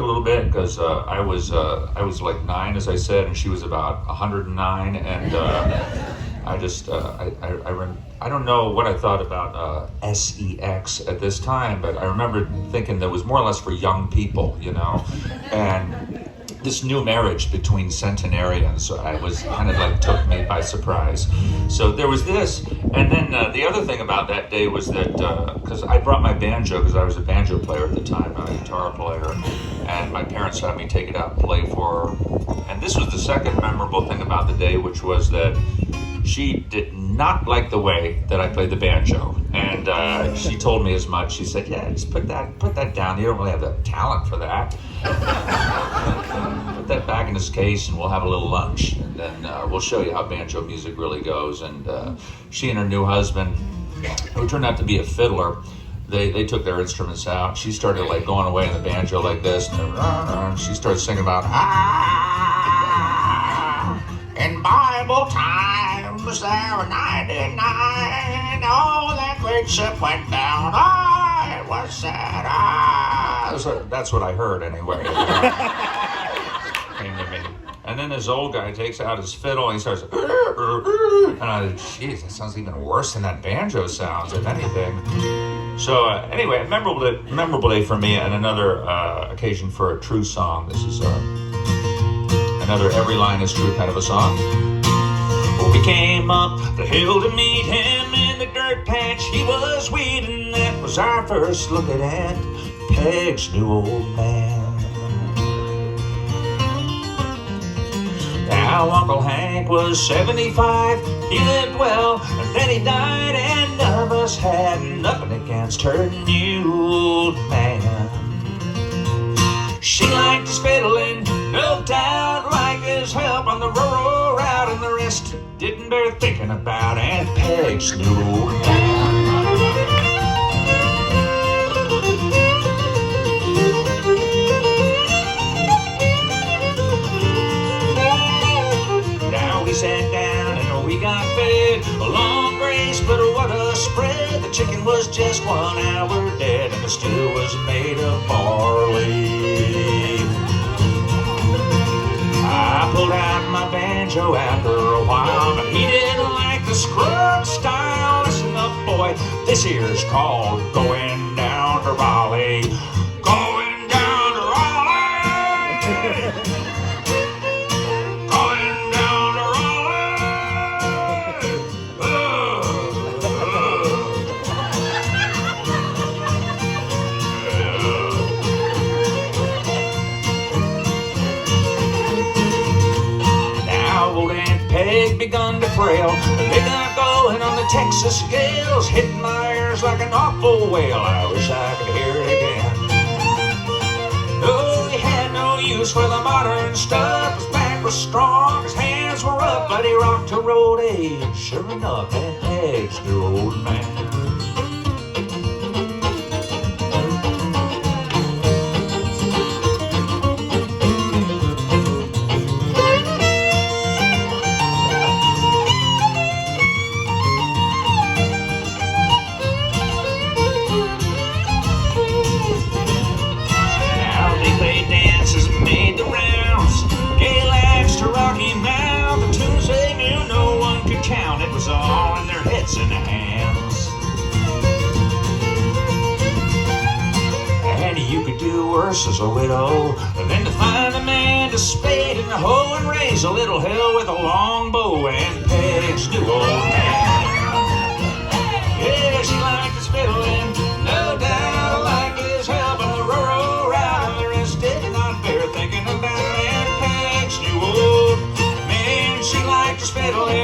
a little bit because I was like 9, as I said, and she was about 109, and I don't know what I thought about sex at this time, but I remember thinking that was more or less for young people, you know, and this new marriage between centenarians, I was kind of like took me by surprise. So there was this, and then the other thing about that day was that because I brought my banjo, because I was a banjo player at the time, a guitar player, and my parents had me take it out and play for her. And this was the second memorable thing about the day, which was that she did not like the way that I played the banjo, and she told me as much. She said, "Yeah, just put that down. You don't really have the talent for that. Put that back in its case, and we'll have a little lunch, and then we'll show you how banjo music really goes." And she and her new husband, who turned out to be a fiddler, they took their instruments out. She started like going away on the banjo like this, and she started singing about in Bible times there were 99. Oh, that great ship went down. It was sad. So that's what I heard anyway. Came to me. And then this old guy takes out his fiddle and he starts, and I said, geez, that sounds even worse than that banjo sounds, if anything. So anyway, a memorable day for me, and another occasion for a true song. This is another every line is true kind of a song. We came up the hill to meet him in the dirt patch he was weeding. That was our first look at Aunt Peg's new old man. Now Uncle Hank was 75, he lived well, and then he died, and none of us had nothing against her new old man. She liked his fiddling, no doubt, liked his help on the rural route, and the rest didn't bear thinking about Aunt Peg's new old man. Now we sat down and we got fed a long grace, but what a spread. The chicken was just 1 hour dead, and the stew was made of barley. I pulled out my banjo after a while, but he didn't like the scrub style. Listen up, boy, this here's called Going Down to Raleigh. Going down to Raleigh. Going down to old Aunt Peg begun to frail. They got going on the Texas scales, hitting my ears like an awful wail. I wish I could hear it again. No, he had no use for the modern stuff. His back was strong, his hands were up, but he rocked to road age. Sure enough, Aunt Peg's new old man. It was all in their heads and hands. And you could do worse as a widow than to find a man to spade and a hoe and raise a little hell with a long bow. And Peg's new old man. Yeah, she liked his fiddling, no doubt, like his help on the rural route. The rest did not bear thinking about Aunt Peg's new old man. She liked his fiddling.